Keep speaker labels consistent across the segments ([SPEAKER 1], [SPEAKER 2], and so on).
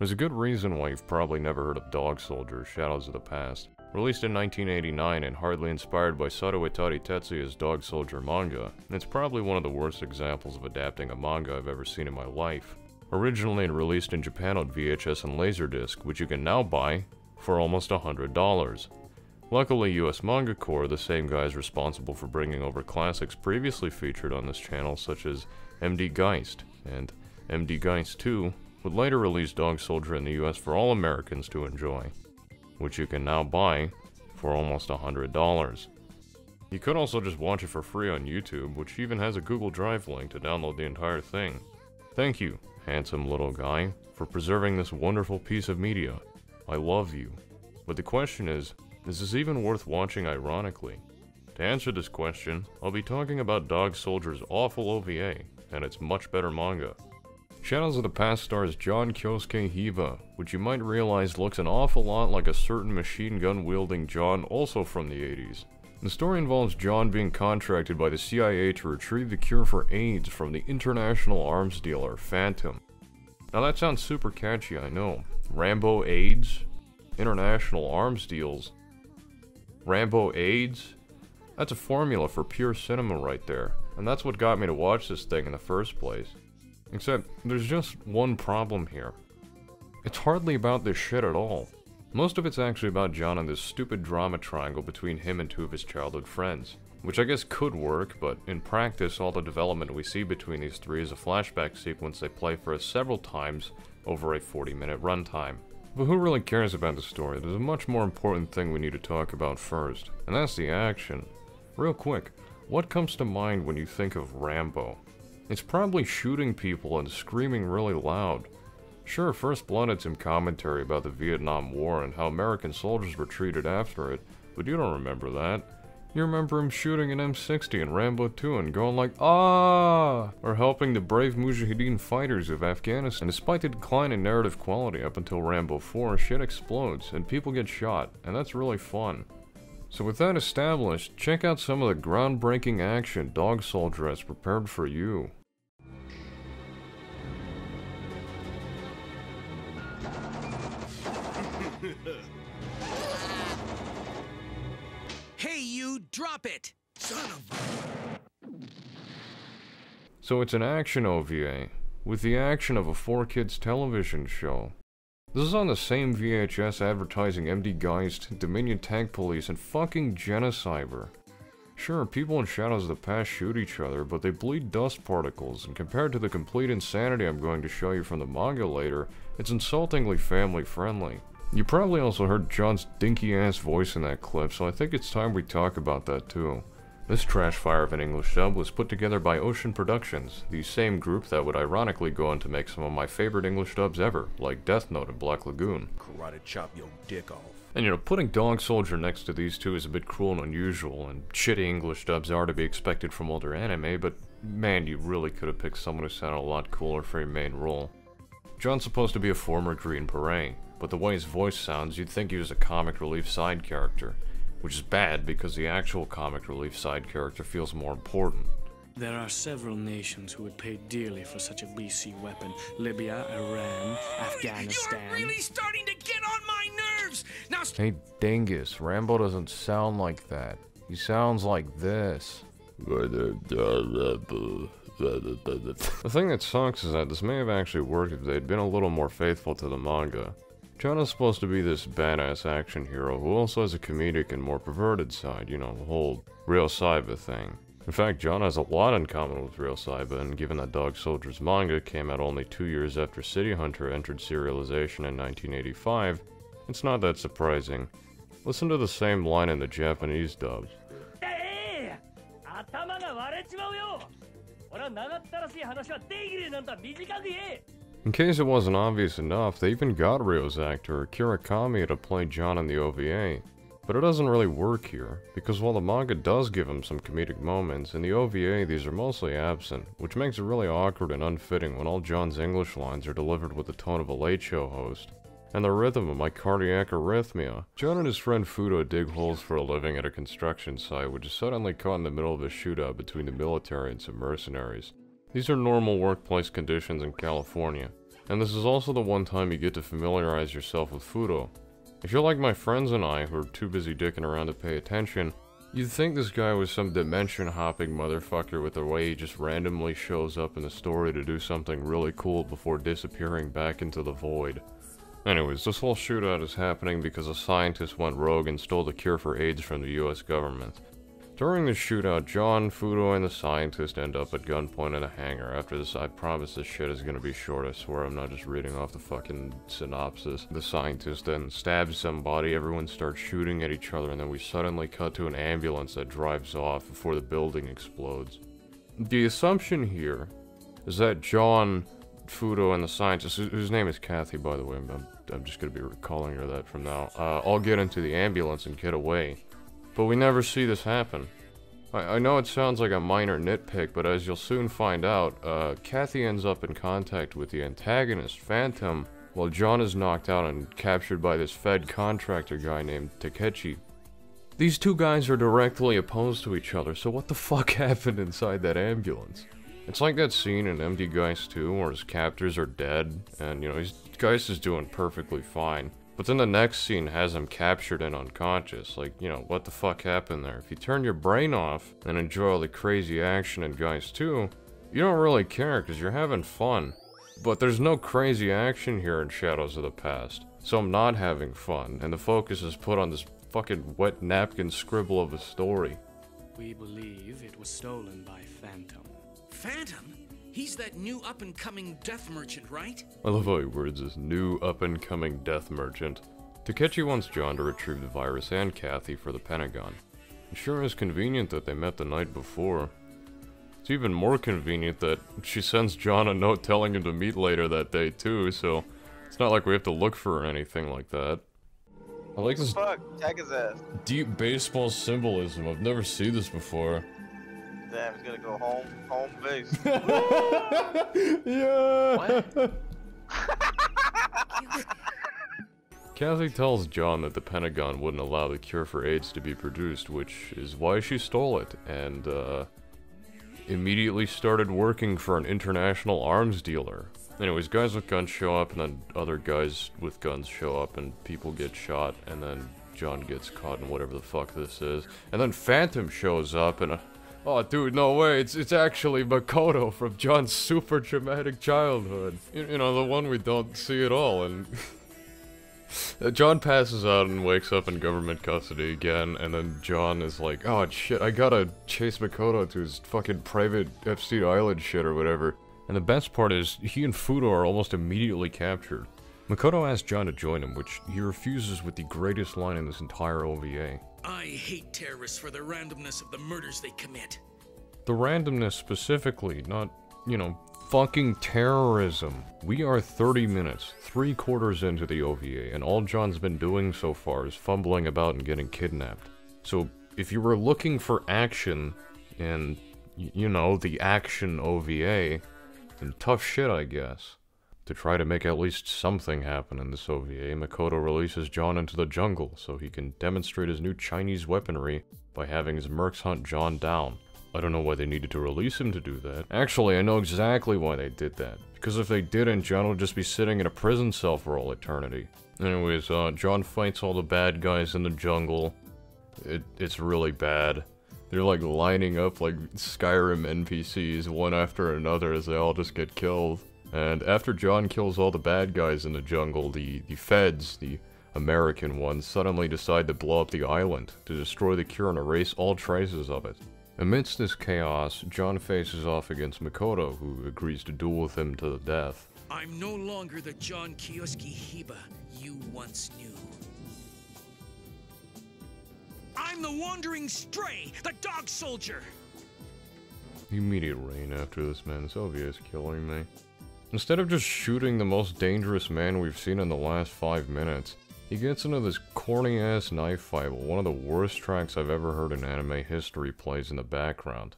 [SPEAKER 1] There's a good reason why you've probably never heard of Dog Soldier, Shadows of the Past. Released in 1989 and hardly inspired by Saruwatari Tetsuya's Dog Soldier manga, it's probably one of the worst examples of adapting a manga I've ever seen in my life. Originally released in Japan on VHS and Laserdisc, which you can now buy for almost $100. Luckily, US Manga Corps, the same guys responsible for bringing over classics previously featured on this channel such as MD Geist and MD Geist 2, would later release Dog Soldier in the US for all Americans to enjoy, which you can now buy for almost $100. You could also just watch it for free on YouTube, which even has a Google Drive link to download the entire thing. Thank you, handsome little guy, for preserving this wonderful piece of media. I love you. But the question is this even worth watching ironically? To answer this question, I'll be talking about Dog Soldier's awful OVA, and its much better manga. Shadows of the Past stars John Kyosuke Hiba, which you might realize looks an awful lot like a certain machine gun wielding John also from the 80s. The story involves John being contracted by the CIA to retrieve the cure for AIDS from the international arms dealer, Phantom. Now that sounds super catchy, I know. Rambo AIDS? International arms deals? Rambo AIDS? That's a formula for pure cinema right there, and that's what got me to watch this thing in the first place. Except, there's just one problem here. It's hardly about this shit at all. Most of it's actually about John and this stupid drama triangle between him and two of his childhood friends. Which I guess could work, but in practice all the development we see between these three is a flashback sequence they play for us several times over a 40-minute runtime. But who really cares about the story? There's a much more important thing we need to talk about first, and that's the action. Real quick, what comes to mind when you think of Rambo? It's probably shooting people and screaming really loud. Sure, First Blood had some commentary about the Vietnam War and how American soldiers were treated after it, but you don't remember that. You remember him shooting an M60 in Rambo 2 and going like, "Ah!" or helping the brave Mujahideen fighters of Afghanistan. And despite the decline in narrative quality up until Rambo 4, shit explodes and people get shot, and that's really fun. So with that established, check out some of the groundbreaking action Dog Soldier has prepared for you.
[SPEAKER 2] Hey you, drop it! Son of...
[SPEAKER 1] So it's an action OVA, with the action of a 4Kids television show. This is on the same VHS advertising MD Geist, Dominion Tank Police, and fucking Genocyber. Sure, people in Shadows of the Past shoot each other, but they bleed dust particles, and compared to the complete insanity I'm going to show you from the manga later, it's insultingly family-friendly. You probably also heard John's dinky-ass voice in that clip, so I think it's time we talk about that too. This trash fire of an English dub was put together by Ocean Productions, the same group that would ironically go on to make some of my favorite English dubs ever, like Death Note and Black Lagoon.
[SPEAKER 3] Karate chop your dick off.
[SPEAKER 1] And you know, putting Dog Soldier next to these two is a bit cruel and unusual, and shitty English dubs are to be expected from older anime, but man, you really could have picked someone who sounded a lot cooler for your main role. John's supposed to be a former Green Beret, but the way his voice sounds, you'd think he was a comic relief side character. Which is bad because the actual comic relief side character feels more important.
[SPEAKER 4] There are several nations who would pay dearly for such a BC weapon. Libya, Iran, Afghanistan.
[SPEAKER 2] You're really starting to get on my nerves! Now...
[SPEAKER 1] Hey Dingus, Rambo doesn't sound like that. He sounds like this. The thing that sucks is that this may have actually worked if they'd been a little more faithful to the manga. John is supposed to be this badass action hero who also has a comedic and more perverted side, you know, the whole Real Saiba thing. In fact, John has a lot in common with Real Saiba, and given that Dog Soldier's manga came out only 2 years after City Hunter entered serialization in 1985, it's not that surprising. Listen to the same line in the Japanese dub. In case it wasn't obvious enough, they even got Ryo's actor, Akira Kamiya, to play John in the OVA. But it doesn't really work here, because while the manga does give him some comedic moments, in the OVA these are mostly absent, which makes it really awkward and unfitting when all John's English lines are delivered with the tone of a late show host. And the rhythm of my cardiac arrhythmia. John and his friend Fudo dig holes for a living at a construction site, which is suddenly caught in the middle of a shootout between the military and some mercenaries. These are normal workplace conditions in California. And this is also the one time you get to familiarize yourself with Fudo. If you're like my friends and I, who are too busy dicking around to pay attention, you'd think this guy was some dimension-hopping motherfucker with the way he just randomly shows up in the story to do something really cool before disappearing back into the void. Anyways, this whole shootout is happening because a scientist went rogue and stole the cure for AIDS from the US government. During the shootout, John, Fudo, and the scientist end up at gunpoint in a hangar. After this, I promise this shit is gonna be short, I swear I'm not just reading off the fucking synopsis. The scientist then stabs somebody, everyone starts shooting at each other, and then we suddenly cut to an ambulance that drives off before the building explodes. The assumption here is that John, Fudo, and the scientist, whose name is Kathy, by the way, I'm just gonna be calling her that from now, all get into the ambulance and get away. But we never see this happen. I know it sounds like a minor nitpick, but as you'll soon find out, Kathy ends up in contact with the antagonist, Phantom, while John is knocked out and captured by this Fed contractor guy named Takechi. These two guys are directly opposed to each other, so what the fuck happened inside that ambulance? It's like that scene in Empty Geist 2 where his captors are dead, and, you know, Geist is doing perfectly fine. But then the next scene has him captured and unconscious. Like, you know, what the fuck happened there? If you turn your brain off and enjoy all the crazy action in Geist 2, you don't really care because you're having fun. But there's no crazy action here in Shadows of the Past, so I'm not having fun, and the focus is put on this fucking wet napkin scribble of a story.
[SPEAKER 4] We believe it was stolen by Phantom.
[SPEAKER 2] Phantom? He's that new up-and-coming death merchant, right?
[SPEAKER 1] I love how he words this new up-and-coming death merchant. Takechi wants John to retrieve the virus and Kathy for the Pentagon. It sure is convenient that they met the night before. It's even more convenient that she sends John a note telling him to meet later that day too, so it's not like we have to look for anything like that. I like this
[SPEAKER 5] Tag his ass.
[SPEAKER 1] deep baseball symbolism. I've never seen this before.
[SPEAKER 5] Damn, he's gonna go home base.
[SPEAKER 1] Yeah!
[SPEAKER 5] What?
[SPEAKER 1] Kathy tells John that the Pentagon wouldn't allow the cure for AIDS to be produced, which is why she stole it, and, immediately started working for an international arms dealer. Anyways, guys with guns show up, and then other guys with guns show up, and people get shot, and then John gets caught in whatever the fuck this is. And then Phantom shows up, and oh, dude, no way, it's actually Makoto from John's super traumatic childhood. You know, the one we don't see at all, and... John passes out and wakes up in government custody again, and then John is like, oh shit, I gotta chase Makoto to his fucking private Epstein Island shit or whatever. And the best part is, he and Fudo are almost immediately captured. Makoto asks John to join him, which he refuses with the greatest line in this entire OVA.
[SPEAKER 2] I hate terrorists for the randomness of the murders they commit.
[SPEAKER 1] The randomness specifically, not, you know, fucking terrorism. We are 30 minutes, 3/4 into the OVA, and all John's been doing so far is fumbling about and getting kidnapped. So, if you were looking for action in, you know, the action OVA, then tough shit, I guess. To try to make at least something happen in this OVA, Makoto releases John into the jungle so he can demonstrate his new Chinese weaponry by having his mercs hunt John down. I don't know why they needed to release him to do that. Actually, I know exactly why they did that. Because if they didn't, John would just be sitting in a prison cell for all eternity. Anyways, John fights all the bad guys in the jungle. It's really bad. They're like lining up like Skyrim NPCs one after another as they all just get killed. And after John kills all the bad guys in the jungle, the feds, the American ones, suddenly decide to blow up the island to destroy the cure and erase all traces of it. Amidst this chaos, John faces off against Makoto, who agrees to duel with him to the death.
[SPEAKER 2] I'm no longer the John Kiyosuke Hiba you once knew. I'm the wandering stray, the dog soldier!
[SPEAKER 1] Immediate rain after this, man. This OVA is killing me. Instead of just shooting the most dangerous man we've seen in the last 5 minutes, he gets into this corny-ass knife fight while one of the worst tracks I've ever heard in anime history plays in the background.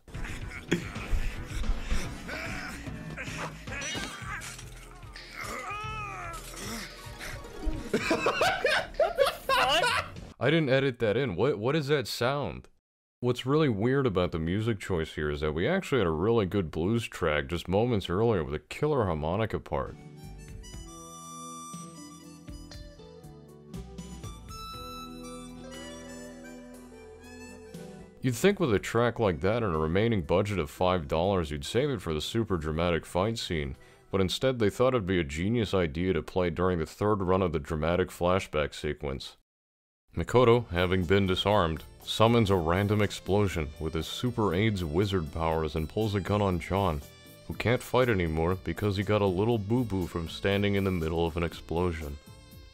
[SPEAKER 1] I didn't edit that in. What is that sound? What's really weird about the music choice here is that we actually had a really good blues track just moments earlier with a killer harmonica part. You'd think with a track like that and a remaining budget of $5, you'd save it for the super dramatic fight scene, but instead they thought it'd be a genius idea to play during the third run of the dramatic flashback sequence. Makoto, having been disarmed, summons a random explosion with his super AIDS wizard powers and pulls a gun on John, who can't fight anymore because he got a little boo-boo from standing in the middle of an explosion.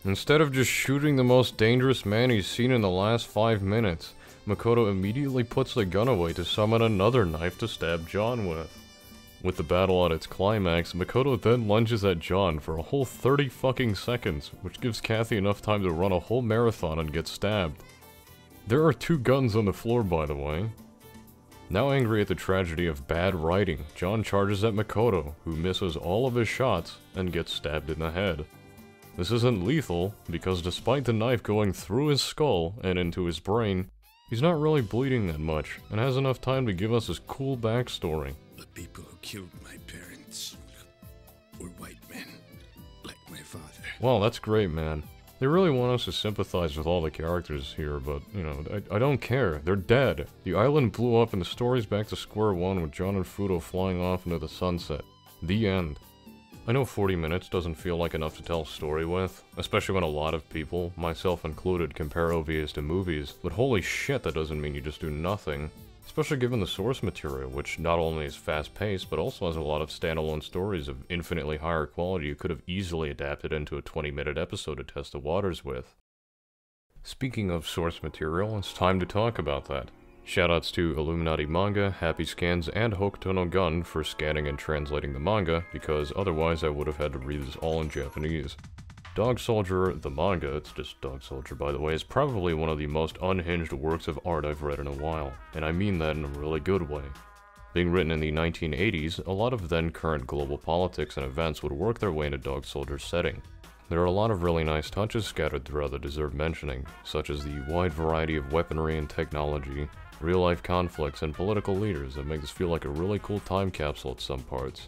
[SPEAKER 1] Instead of just shooting the most dangerous man he's seen in the last 5 minutes, Makoto immediately puts the gun away to summon another knife to stab John with. With the battle at its climax, Makoto then lunges at John for a whole 30 fucking seconds, which gives Kathy enough time to run a whole marathon and get stabbed. There are 2 guns on the floor, by the way. Now angry at the tragedy of bad writing, John charges at Makoto, who misses all of his shots and gets stabbed in the head. This isn't lethal, because despite the knife going through his skull and into his brain, he's not really bleeding that much, and has enough time to give us his cool backstory.
[SPEAKER 2] The people who killed my parents were white men, like my father.
[SPEAKER 1] Well, that's great, man. They really want us to sympathize with all the characters here, but, you know, I don't care. They're dead. The island blew up and the story's back to square one with John and Fudo flying off into the sunset. The end. I know 40 minutes doesn't feel like enough to tell a story with, especially when a lot of people, myself included, compare OVAs to movies, but holy shit, that doesn't mean you just do nothing. Especially given the source material, which not only is fast-paced, but also has a lot of standalone stories of infinitely higher quality you could have easily adapted into a 20-minute episode to test the waters with. Speaking of source material, it's time to talk about that. Shoutouts to Illuminati Manga, Happy Scans, and Hokuto no Gun for scanning and translating the manga, because otherwise I would have had to read this all in Japanese. Dog Soldier, the manga, it's just Dog Soldier by the way, is probably one of the most unhinged works of art I've read in a while, and I mean that in a really good way. Being written in the 1980s, a lot of then current global politics and events would work their way into Dog Soldier's setting. There are a lot of really nice touches scattered throughout that deserve mentioning, such as the wide variety of weaponry and technology, real-life conflicts, and political leaders that make this feel like a really cool time capsule at some parts.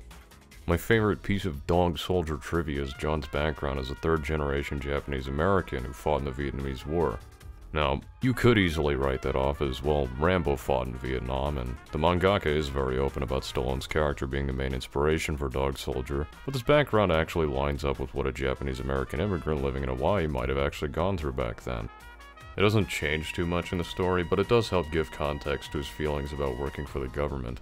[SPEAKER 1] My favorite piece of Dog Soldier trivia is John's background as a third-generation Japanese-American who fought in the Vietnamese War. Now, you could easily write that off as, well, Rambo fought in Vietnam, and the mangaka is very open about Stallone's character being the main inspiration for Dog Soldier, but this background actually lines up with what a Japanese-American immigrant living in Hawaii might have actually gone through back then. It doesn't change too much in the story, but it does help give context to his feelings about working for the government.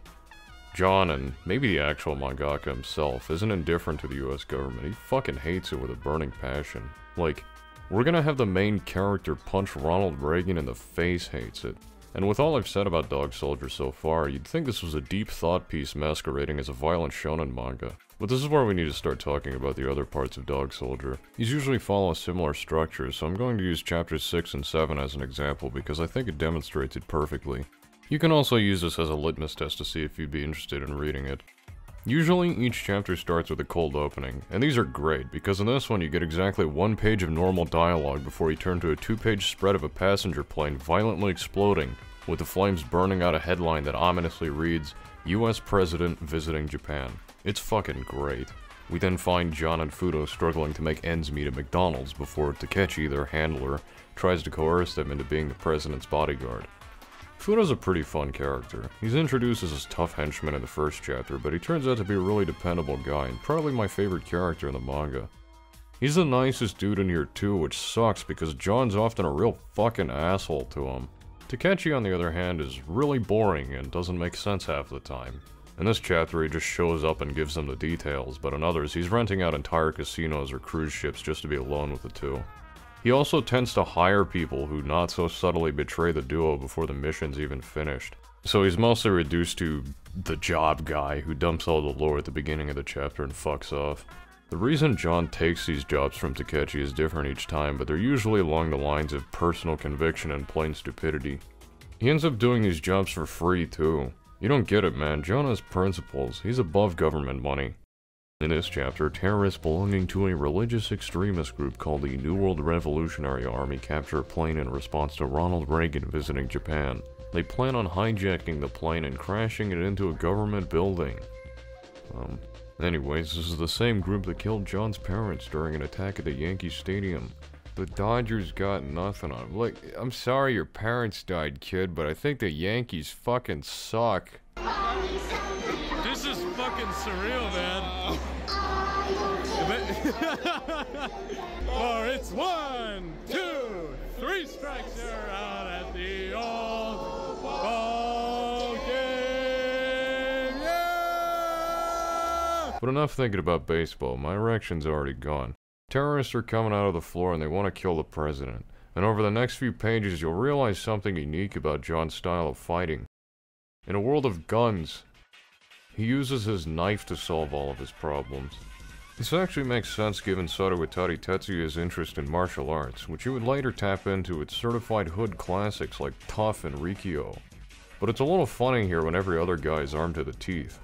[SPEAKER 1] John, and maybe the actual mangaka himself, isn't indifferent to the US government. He fucking hates it with a burning passion. Like, we're gonna have the main character punch Ronald Reagan in the face hates it. And with all I've said about Dog Soldier so far, you'd think this was a deep thought piece masquerading as a violent shonen manga. But this is where we need to start talking about the other parts of Dog Soldier. These usually follow a similar structure, so I'm going to use chapters 6 and 7 as an example because I think it demonstrates it perfectly. You can also use this as a litmus test to see if you'd be interested in reading it. Usually, each chapter starts with a cold opening, and these are great, because in this one you get exactly 1 page of normal dialogue before you turn to a 2-page spread of a passenger plane violently exploding, with the flames burning out a headline that ominously reads, US President Visiting Japan. It's fucking great. We then find John and Fudo struggling to make ends meet at McDonald's before Takechi, their handler, tries to coerce them into being the president's bodyguard. Fudo's a pretty fun character. He's introduced as a tough henchman in the first chapter, but he turns out to be a really dependable guy, and probably my favorite character in the manga. He's the nicest dude in here too, which sucks because John's often a real fucking asshole to him. Takechi, on the other hand, is really boring and doesn't make sense half the time. In this chapter, he just shows up and gives them the details, but in others, he's renting out entire casinos or cruise ships just to be alone with the two. He also tends to hire people who not so subtly betray the duo before the mission's even finished. So he's mostly reduced to the job guy who dumps all the lore at the beginning of the chapter and fucks off. The reason John takes these jobs from Takechi is different each time, but they're usually along the lines of personal conviction and plain stupidity. He ends up doing these jobs for free too. You don't get it, man. John has principles. He's above government money. In this chapter, terrorists belonging to a religious extremist group called the New World Revolutionary Army capture a plane in response to Ronald Reagan visiting Japan. They plan on hijacking the plane and crashing it into a government building. Anyways, this is the same group that killed John's parents during an attack at the Yankee Stadium. The Dodgers got nothing on him. Like, I'm sorry your parents died, kid, but I think the Yankees fucking suck.
[SPEAKER 6] This is fucking surreal, man. Or it's 1, 2, 3 strikes, you're out at the old ball game. Yeah!
[SPEAKER 1] But enough thinking about baseball. My erection's already gone. Terrorists are coming out of the floor and they want to kill the president. And over the next few pages, you'll realize something unique about John's style of fighting. In a world of guns, he uses his knife to solve all of his problems. This actually makes sense given Saruwatari Tetsuya's interest in martial arts, which he would later tap into with certified hood classics like Tough and Rikyo. But it's a little funny here when every other guy is armed to the teeth.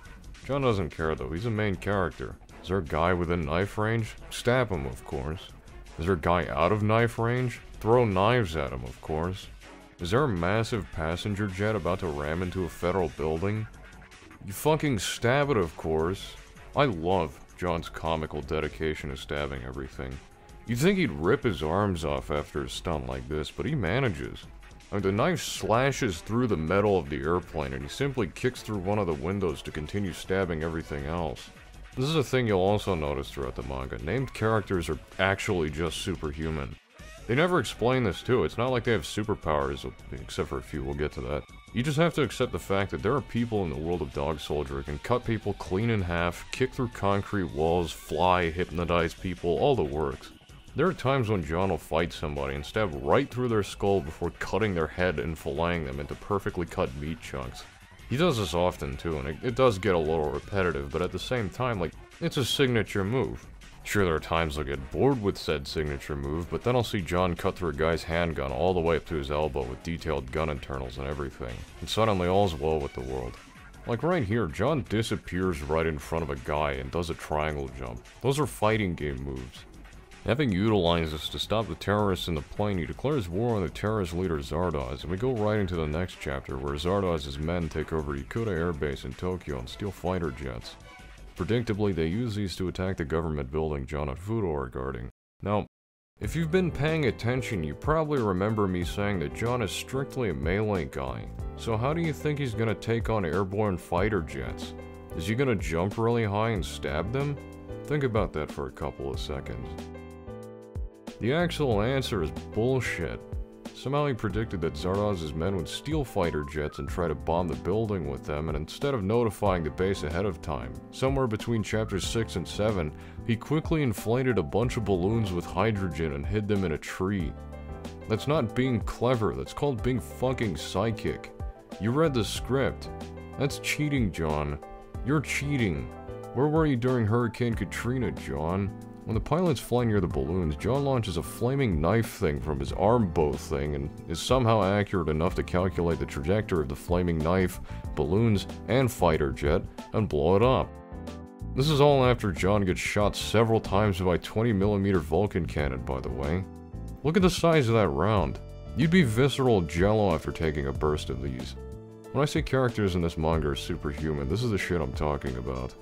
[SPEAKER 1] John doesn't care though, he's a main character. Is there a guy within knife range? Stab him, of course. Is there a guy out of knife range? Throw knives at him, of course. Is there a massive passenger jet about to ram into a federal building? You fucking stab it, of course. I love John's comical dedication to stabbing everything. You'd think he'd rip his arms off after a stunt like this, but he manages. I mean, the knife slashes through the metal of the airplane and he simply kicks through one of the windows to continue stabbing everything else. This is a thing you'll also notice throughout the manga. Named characters are actually just superhuman. They never explain this too. It's not like they have superpowers, except for a few, we'll get to that. You just have to accept the fact that there are people in the world of Dog Soldier who can cut people clean in half, kick through concrete walls, fly, hypnotize people, all the works. There are times when John will fight somebody and stab right through their skull before cutting their head and filleting them into perfectly cut meat chunks. He does this often too, and it does get a little repetitive, but at the same time, like, it's a signature move. Sure, there are times I'll get bored with said signature move, but then I'll see John cut through a guy's handgun all the way up to his elbow with detailed gun internals and everything, and suddenly all's well with the world. Like right here, John disappears right in front of a guy and does a triangle jump. Those are fighting game moves. Having utilized this to stop the terrorists in the plane, he declares war on the terrorist leader Zardoz, and we go right into the next chapter where Zardoz's men take over Ikuda Air Base in Tokyo and steal fighter jets. Predictably, they use these to attack the government building John and Fudo are guarding. Now, if you've been paying attention, you probably remember me saying that John is strictly a melee guy. So how do you think he's gonna take on airborne fighter jets? Is he gonna jump really high and stab them? Think about that for a couple of seconds. The actual answer is bullshit. Somehow he predicted that Zardoz's men would steal fighter jets and try to bomb the building with them, and instead of notifying the base ahead of time, somewhere between chapters 6 and 7, he quickly inflated a bunch of balloons with hydrogen and hid them in a tree. That's not being clever, that's called being fucking psychic. You read the script. That's cheating, John. You're cheating. Where were you during Hurricane Katrina, John? When the pilots fly near the balloons, John launches a flaming knife thing from his arm bow thing and is somehow accurate enough to calculate the trajectory of the flaming knife, balloons, and fighter jet and blow it up. This is all after John gets shot several times by a 20mm Vulcan cannon, by the way. Look at the size of that round. You'd be visceral jello after taking a burst of these. When I say characters in this manga are superhuman, this is the shit I'm talking about.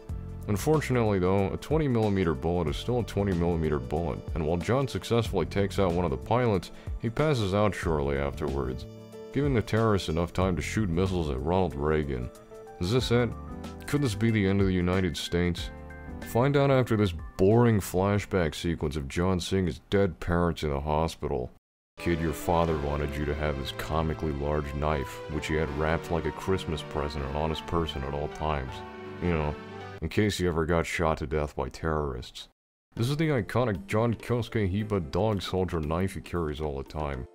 [SPEAKER 1] Unfortunately though, a 20mm bullet is still a 20mm bullet, and while John successfully takes out one of the pilots, he passes out shortly afterwards, giving the terrorists enough time to shoot missiles at Ronald Reagan. Is this it? Could this be the end of the United States? Find out after this boring flashback sequence of John seeing his dead parents in the hospital. Kid, your father wanted you to have this comically large knife, which he had wrapped like a Christmas present on his person at all times. You know, in case he ever got shot to death by terrorists. This is the iconic John Kosuke Hiba dog soldier knife he carries all the time.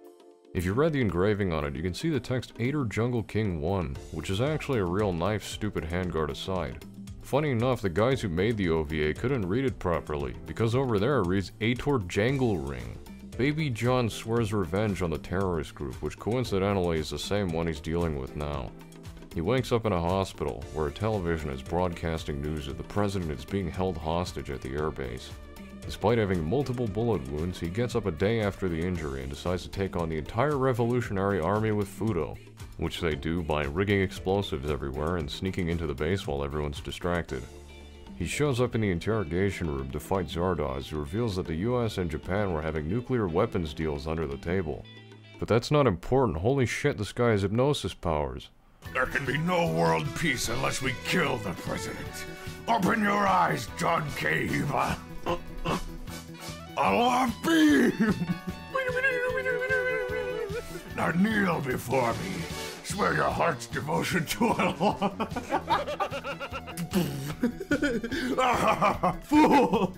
[SPEAKER 1] If you read the engraving on it, you can see the text Ader Jungle King 1, which is actually a real knife, stupid handguard aside. Funny enough, the guys who made the OVA couldn't read it properly, because over there it reads Ator Jangle Ring. Baby John swears revenge on the terrorist group, which coincidentally is the same one he's dealing with now. He wakes up in a hospital, where a television is broadcasting news that the president is being held hostage at the airbase. Despite having multiple bullet wounds, he gets up a day after the injury and decides to take on the entire Revolutionary Army with Fudo, which they do by rigging explosives everywhere and sneaking into the base while everyone's distracted. He shows up in the interrogation room to fight Zardoz, who reveals that the US and Japan were having nuclear weapons deals under the table. But that's not important. Holy shit, this guy has hypnosis powers.
[SPEAKER 2] There can be no world peace unless we kill the president. Open your eyes, John K. Hiba. Allah beam! Now kneel before me. Swear your heart's devotion to Allah. Fool!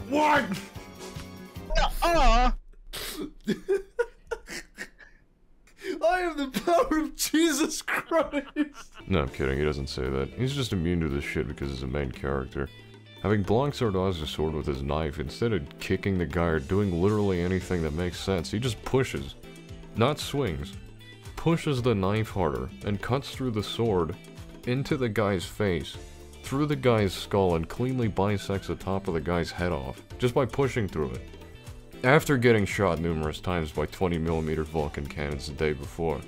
[SPEAKER 2] What?
[SPEAKER 3] I am the power of Jesus Christ!
[SPEAKER 1] No, I'm kidding, he doesn't say that. He's just immune to this shit because he's a main character. Having blocked Zardoz's sword with his knife, instead of kicking the guy or doing literally anything that makes sense, he just pushes. Not swings. Pushes the knife harder, and cuts through the sword, into the guy's face, through the guy's skull, and cleanly bisects the top of the guy's head off, just by pushing through it. After getting shot numerous times by 20mm Vulcan cannons the day before.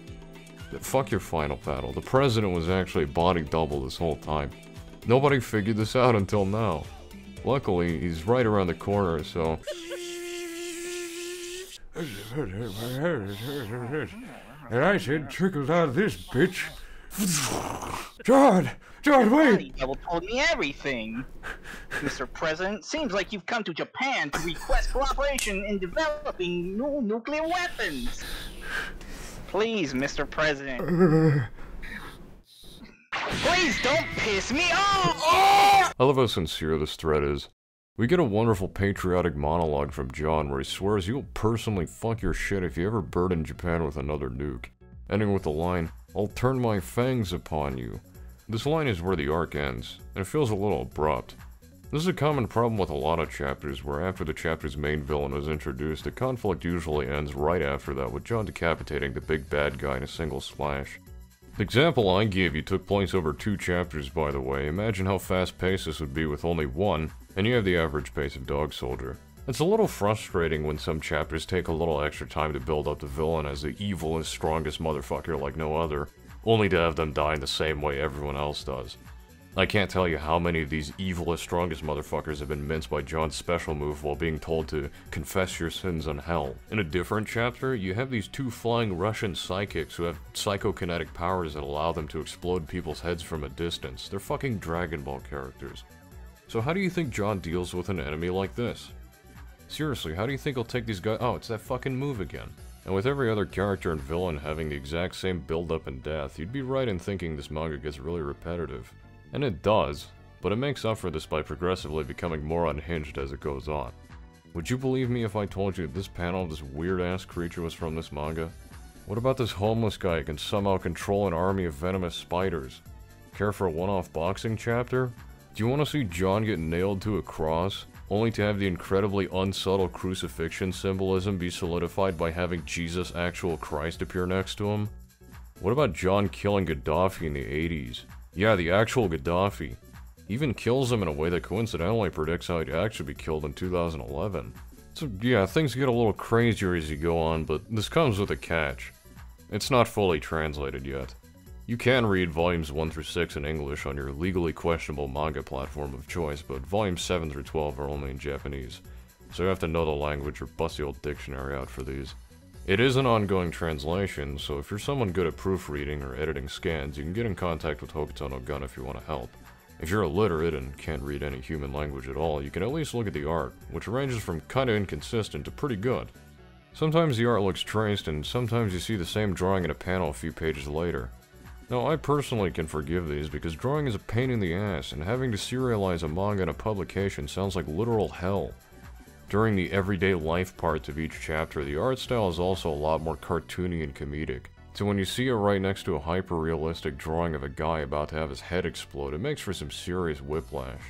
[SPEAKER 1] Fuck your final battle. The president was actually body double this whole time. Nobody figured this out until now. Luckily, he's right around the corner, so...
[SPEAKER 2] And I said, trickles out of this bitch. John, wait!
[SPEAKER 7] Double told me everything. Mr. President, seems like you've come to Japan to request cooperation in developing new nuclear weapons. Please, Mr. President. Please don't piss me off!
[SPEAKER 1] I love how sincere this threat is. We get a wonderful patriotic monologue from John where he swears he'll personally fuck your shit if you ever burden Japan with another nuke. Ending with the line, "I'll turn my fangs upon you." This line is where the arc ends, and it feels a little abrupt. This is a common problem with a lot of chapters where after the chapter's main villain is introduced, the conflict usually ends right after that with John decapitating the big bad guy in a single slash. The example I gave you took place over 2 chapters, by the way. Imagine how fast-paced this would be with only 1, and you have the average pace of Dog Soldier. It's a little frustrating when some chapters take a little extra time to build up the villain as the evilest, strongest motherfucker like no other, only to have them die in the same way everyone else does. I can't tell you how many of these evilest, strongest motherfuckers have been minced by John's special move while being told to confess your sins in hell. In a different chapter, you have these 2 flying Russian psychics who have psychokinetic powers that allow them to explode people's heads from a distance. They're fucking Dragon Ball characters. So how do you think John deals with an enemy like this? Seriously, how do you think he'll take these guys— oh, it's that fucking move again. And with every other character and villain having the exact same build-up and death, you'd be right in thinking this manga gets really repetitive. And it does, but it makes up for this by progressively becoming more unhinged as it goes on. Would you believe me if I told you that this panel of this weird-ass creature was from this manga? What about this homeless guy who can somehow control an army of venomous spiders? Care for a one-off boxing chapter? Do you want to see John get nailed to a cross, only to have the incredibly unsubtle crucifixion symbolism be solidified by having Jesus' actual Christ appear next to him? What about John killing Gaddafi in the 80s? Yeah, the actual Gaddafi. He even kills him in a way that coincidentally predicts how he'd actually be killed in 2011. So yeah, things get a little crazier as you go on, but this comes with a catch. It's not fully translated yet. You can read volumes 1 through 6 in English on your legally questionable manga platform of choice, but volumes 7 through 12 are only in Japanese, so you have to know the language or bust the old dictionary out for these. It is an ongoing translation, so if you're someone good at proofreading or editing scans, you can get in contact with Hokuto no Gun if you want to help. If you're illiterate and can't read any human language at all, you can at least look at the art, which ranges from kinda inconsistent to pretty good. Sometimes the art looks traced, and sometimes you see the same drawing in a panel a few pages later. Now, I personally can forgive these because drawing is a pain in the ass, and having to serialize a manga in a publication sounds like literal hell. During the everyday life parts of each chapter, the art style is also a lot more cartoony and comedic. So when you see it right next to a hyper-realistic drawing of a guy about to have his head explode, it makes for some serious whiplash.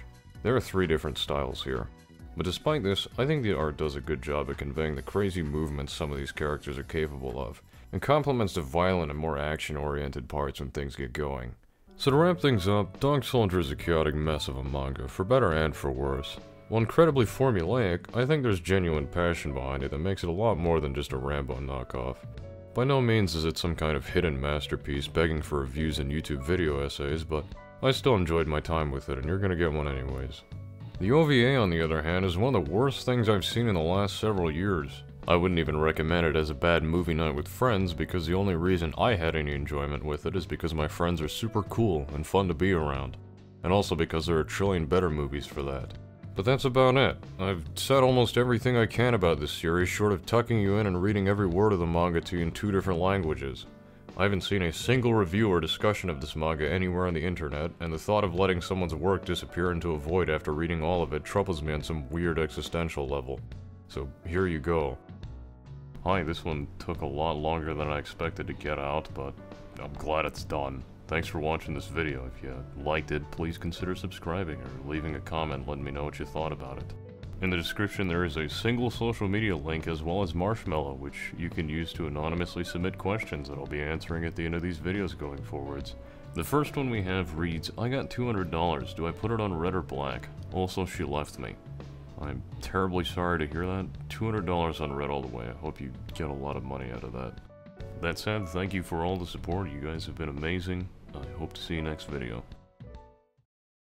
[SPEAKER 1] There are 3 different styles here. But despite this, I think the art does a good job at conveying the crazy movements some of these characters are capable of, and complements the violent and more action-oriented parts when things get going. So to wrap things up, Dog Soldier is a chaotic mess of a manga, for better and for worse. While incredibly formulaic, I think there's genuine passion behind it that makes it a lot more than just a Rambo knockoff. By no means is it some kind of hidden masterpiece begging for reviews and YouTube video essays, but I still enjoyed my time with it, and you're gonna get one anyways. The OVA, on the other hand, is one of the worst things I've seen in the last several years. I wouldn't even recommend it as a bad movie night with friends, because the only reason I had any enjoyment with it is because my friends are super cool and fun to be around. And also because there are a trillion better movies for that. But that's about it. I've said almost everything I can about this series, short of tucking you in and reading every word of the manga to you in 2 different languages. I haven't seen a single review or discussion of this manga anywhere on the internet, and the thought of letting someone's work disappear into a void after reading all of it troubles me on some weird existential level. So here you go. Hi, this one took a lot longer than I expected to get out, but I'm glad it's done. Thanks for watching this video. If you liked it, please consider subscribing or leaving a comment letting me know what you thought about it. In the description there is a single social media link as well as Marshmallow, which you can use to anonymously submit questions that I'll be answering at the end of these videos going forwards. The first one we have reads, I got $200, do I put it on red or black? Also, she left me. I'm terribly sorry to hear that. $200 on red all the way. I hope you get a lot of money out of that. That said, thank you for all the support. You guys have been amazing. I hope to see you next video.